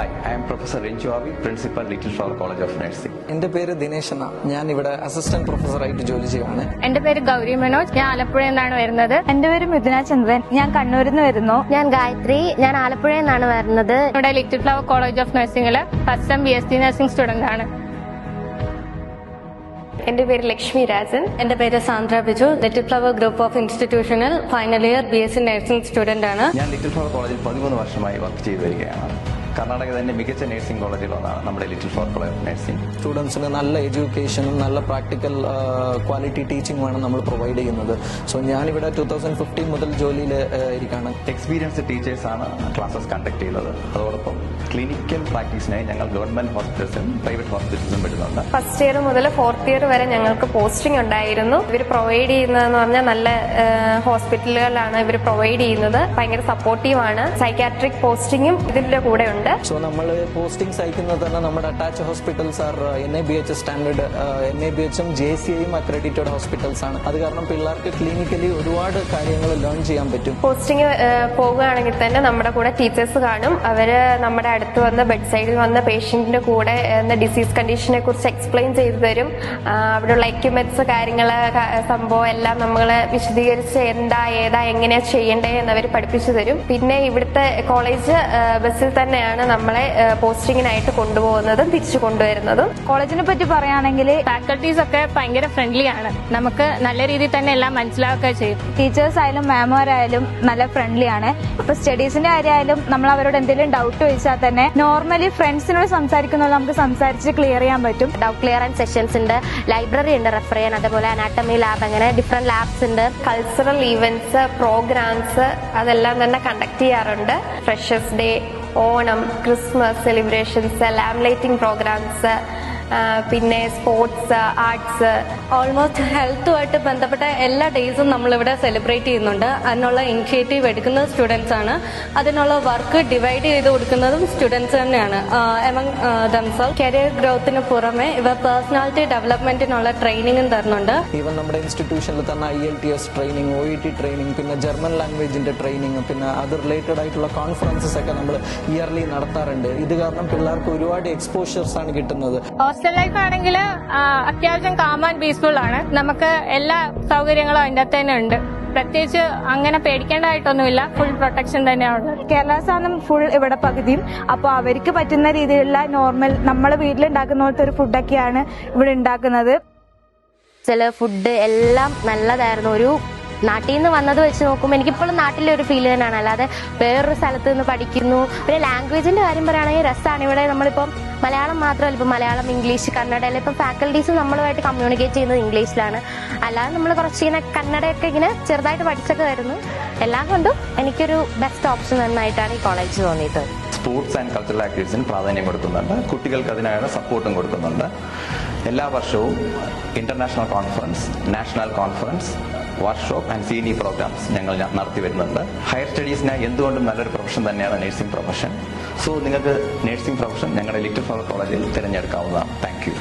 Hi, I am Professor Renju Avi, Principal, Little Flower College of Nursing. എൻ്റെ പേര് ദിനേശ് എന്ന. ഞാൻ ഇവിടെ അസിസ്റ്റന്റ് പ്രൊഫസറായിട്ട് ജോലി ചെയ്യുകയാണ്. എന്റെ പേര് ഗൗരി മനോജ്. ഞാൻ ആലപ്പുഴയിൽ നിന്നാണ് വരുന്നത്. എന്റെ പേര് മിഥുന ചന്ദ്രൻ. ഞാൻ കണ്ണൂരിൽ നിന്ന് വരുന്നു. ഞാൻ ഗായത്രി. ഞാൻ ആലപ്പുഴയിൽ നിന്നാണ് വരുന്നത്. ഇവിടെ ലിറ്റിൽ ഫ്ലവർ കോളേജ് ഓഫ് നഴ്സിംഗില് first time BSc nursing student ആണ്. എന്റെ പേര് ലക്ഷ്മി രാജൻ. എന്റെ പേര് Sandra Biju. Little flower group of ഇൻസ്റ്റിറ്റ്യൂഷനിൽ final year BSc nursing student ആണ്. ഞാൻ ലിറ്റിൽ ഫ്ലവർ കോളേജിൽ 13 വർഷമായി വർക്ക് ചെയ്തു വരികയാണ്. കർണാടക തന്നെ മികച്ച നഴ്സിംഗ് കോളേജിലൊന്നാണ് നമ്മുടെ little flower college of nursing. സ്റ്റുഡൻസിന് നല്ല എഡ്യൂക്കേഷനും നല്ല പ്രാക്ടിക്കൽ ക്വാളിറ്റി ടീച്ചിങ്ങുമാണ് നമ്മൾ പ്രൊവൈഡ് ചെയ്യുന്നത്. സോ ഞാനിവിടെ 2015 മുതൽ ജോലിയിൽ ഇരിക്കുകയാണ്. എക്സ്പീരിയൻസ്ഡ് ടീച്ചേഴ്സാണ് ക്ലാസ്സസ് കണ്ടക്ട് ചെയ്യുന്നത്. അതോടൊപ്പം ക്ലിനിക്കൽ പ്രാക്ടീസിനായി ഞങ്ങൾ ഗവൺമെന്റ് ഹോസ്പിറ്റൽസും പ്രൈവറ്റ് ഹോസ്പിറ്റൽസും വിടുന്നുണ്ട്. ഫസ്റ്റ് ഇയർ മുതൽ 4th ഇയർ വരെ ഞങ്ങൾക്ക് പോസ്റ്റിംഗ് ഉണ്ടായിരുന്നു. ഇവർ പ്രൊവൈഡ് ചെയ്യുന്നതെന്ന് പറഞ്ഞാൽ നല്ല ഹോസ്പിറ്റലുകളിലാണ് ഇവർ പ്രൊവൈഡ് ചെയ്യുന്നത്. ഭയങ്കര സപ്പോർട്ടീവാണ്. സൈക്കാട്രിക് പോസ്റ്റിംഗും ഇതിന്റെ കൂടെ ഉണ്ട്. സോ നമ്മൾ പോസ്റ്റിംഗ്സ് അയക്കുന്നത് തന്നെ നമ്മുടെ attach hospitals are NABH standard, NABHും JCIയും അക്രഡിറ്റഡ് ഹോസ്പിറ്റൽസ് ആണ്. അത് കാരണം പിള്ളേർക്ക് ക്ലിനിക്കലി ഒരുപാട് കാര്യങ്ങൾ ലേൺ ചെയ്യാൻ പറ്റും. പോസ്റ്റിംഗ് പോകുകയാണെങ്കിൽ തന്നെ നമ്മുടെ കൂടെ ടീച്ചേഴ്സ് കാണും. അവര് നമ്മുടെ അടുത്ത് വന്ന് ബെഡ് സൈഡിൽ വന്ന പേഷ്യന്റിന്റെ കൂടെ ഡിസീസ് കണ്ടീഷനെ കുറിച്ച് എക്സ്പ്ലെയിൻ ചെയ്തു തരും. അവിടെയുള്ള എക്യുപ്മെന്റ്സ് കാര്യങ്ങള് സംഭവം എല്ലാം നമ്മളെ വിശദീകരിച്ച് എന്താ ഏതാ എങ്ങനെയാ ചെയ്യേണ്ടേ എന്നവർ പഠിപ്പിച്ചു തരും. പിന്നെ ഇവിടുത്തെ കോളേജ് ബസ്സിൽ തന്നെയാണ് നമ്മളെ പോസ്റ്റിങ്ങിനായിട്ട് കൊണ്ടുപോകുന്നതും തിരിച്ചു കൊണ്ടുവരുന്നതും. കോളേജിനെ പറ്റി പറയുകയാണെങ്കിൽ ഫാക്കൽറ്റീസ് ഒക്കെ ഭയങ്കര ഫ്രണ്ട്ലി ആണ്. നമുക്ക് നല്ല രീതിയിൽ തന്നെ എല്ലാം മനസ്സിലാക്കുക ചെയ്യും. ടീച്ചേഴ്സ് ആയാലും മാമുമാരായാലും നല്ല ഫ്രണ്ട്ലി ആണ്. ഇപ്പൊ സ്റ്റഡീസിന്റെ കാര്യമായാലും നമ്മൾ അവരോട് എന്തെങ്കിലും ഡൗട്ട് ചോദിച്ചാൽ തന്നെ നോർമലി ഫ്രണ്ട്സിനോട് സംസാരിക്കുന്നത് നമുക്ക് സംസാരിച്ച് ക്ലിയർ ചെയ്യാൻ പറ്റും. ഡൗട്ട് ക്ലിയറൻസ് സെഷൻസ് ഉണ്ട്, ലൈബ്രറി ഉണ്ട് റെഫർ ചെയ്യാൻ, അതേപോലെ അനാട്ടമി ലാബ്, അങ്ങനെ ഡിഫറെന്റ് ലാബ്സ് ഉണ്ട്. കൾച്ചറൽ ഈവന്റ്സ്, പ്രോഗ്രാംസ് അതെല്ലാം തന്നെ കണ്ടക്ട് ചെയ്യാറുണ്ട്. Freshers day, Onam, Christmas celebrations, lamp lighting programmes, പിന്നെ സ്പോർട്സ്, ആർട്സ്, ഓൾമോസ്റ്റ് ഹെൽത്തുമായിട്ട് ബന്ധപ്പെട്ട എല്ലാ ഡേയ്സും നമ്മളിവിടെ സെലിബ്രേറ്റ് ചെയ്യുന്നുണ്ട്. അതിനുള്ള ഇനിഷ്യേറ്റീവ് എടുക്കുന്നത് സ്റ്റുഡൻസ് ആണ്. അതിനുള്ള വർക്ക് ഡിവൈഡ് ചെയ്ത് കൊടുക്കുന്നതും സ്റ്റുഡൻസ് തന്നെയാണ്. എമംഗ് ദംസെൽഫ് കരിയർ ഗ്രോത്തിന് പുറമെ ഇവർ പേഴ്സണാലിറ്റി ഡെവലപ്മെന്റിനുള്ള ട്രെയിനിങ്ങും തരുന്നുണ്ട്. ഈവൻ നമ്മുടെ ഇൻസ്റ്റിറ്റ്യൂഷനിൽ തന്നെ IELTS ട്രെയിനിങ്, OET ട്രെയിനിങ്, പിന്നെ ജർമ്മൻ ലാംഗ്വേജിന്റെ ട്രെയിനിങ്, പിന്നെ അത് റിലേറ്റഡ് ആയിട്ടുള്ള കോൺഫറൻസസ് ഒക്കെ നമ്മൾ ഇയർലി നടത്താറുണ്ട്. ഇത് കാരണം പിള്ളേർക്ക് ഒരുപാട് എക്സ്പോഷേഴ്സ് ആണ് കിട്ടുന്നത്. ഹോസ്റ്റൽ ലൈഫ് ആണെങ്കിൽ അത്യാവശ്യം കാം ആൻഡ് പീസ്ഫുൾ ആണ്. നമുക്ക് എല്ലാ സൗകര്യങ്ങളും അതിൻ്റെ അകത്ത് തന്നെ ഉണ്ട്. പ്രത്യേകിച്ച് അങ്ങനെ പേടിക്കേണ്ടതായിട്ടൊന്നുമില്ല. ഫുൾ പ്രൊട്ടക്ഷൻ തന്നെയാണ്. കേരള സാധനം ഫുൾ ഇവിടെ പകുതിയും. അപ്പോൾ അവർക്ക് പറ്റുന്ന രീതിയിലുള്ള നോർമൽ നമ്മൾ വീട്ടിലുണ്ടാക്കുന്ന പോലത്തെ ഒരു ഫുഡൊക്കെയാണ് ഇവിടെ ഉണ്ടാക്കുന്നത്. ചില ഫുഡ് എല്ലാം നല്ലതായിരുന്നു. ഒരു നാട്ടിൽ നിന്ന് വന്നത് വെച്ച് നോക്കുമ്പോൾ എനിക്കിപ്പോഴും നാട്ടിലെ ഒരു ഫീൽ തന്നെയാണ്. അല്ലാതെ വേറൊരു സ്ഥലത്ത് നിന്ന് പഠിക്കുന്നു. പിന്നെ ലാംഗ്വേജിന്റെ കാര്യം പറയുകയാണെങ്കിൽ രസമാണ്. ഇവിടെ നമ്മളിപ്പം മലയാളം മാത്രമല്ല, ഇപ്പം മലയാളം, ഇംഗ്ലീഷ്, കന്നഡ, ഇപ്പം ഫാക്കൽറ്റീസ് നമ്മളുമായിട്ട് കമ്മ്യൂണിക്കേറ്റ് ചെയ്യുന്നത് ഇംഗ്ലീഷിലാണ്. അല്ലാതെ നമ്മൾ കുറച്ചിങ്ങനെ കന്നഡയൊക്കെ ഇങ്ങനെ ചെറുതായിട്ട് പഠിച്ചൊക്കെ വരുന്നു. എല്ലാം കൊണ്ടും എനിക്കൊരു ബെസ്റ്റ് ഓപ്ഷൻ നന്നായിട്ടാണ് ഈ കോളേജ് തോന്നിയത്. സ്പോർട്സ് ആൻഡ് കൾച്ചറൽ ആക്ടിവിറ്റീസിന് പ്രാധാന്യം കൊടുക്കുന്നുണ്ട്. കുട്ടികൾക്ക് അതിനായുള്ള സപ്പോർട്ടും കൊടുക്കുന്നുണ്ട്. എല്ലാ വർഷവും international conference, national conference, workshop and CNE programmes ഞങ്ങൾ നടത്തി വരുന്നുണ്ട്. ഹയർ സ്റ്റഡീസിനായി എന്തുകൊണ്ടും നല്ലൊരു പ്രൊഫഷൻ തന്നെയാണ് നഴ്സിംഗ് പ്രൊഫഷൻ. സോ നിങ്ങൾക്ക് നഴ്സിംഗ് പ്രൊഫഷൻ ഞങ്ങളുടെ ലിറ്റിൽ ഫ്ലവർ കോളേജിൽ തിരഞ്ഞെടുക്കാവുന്നതാണ്. Thank you.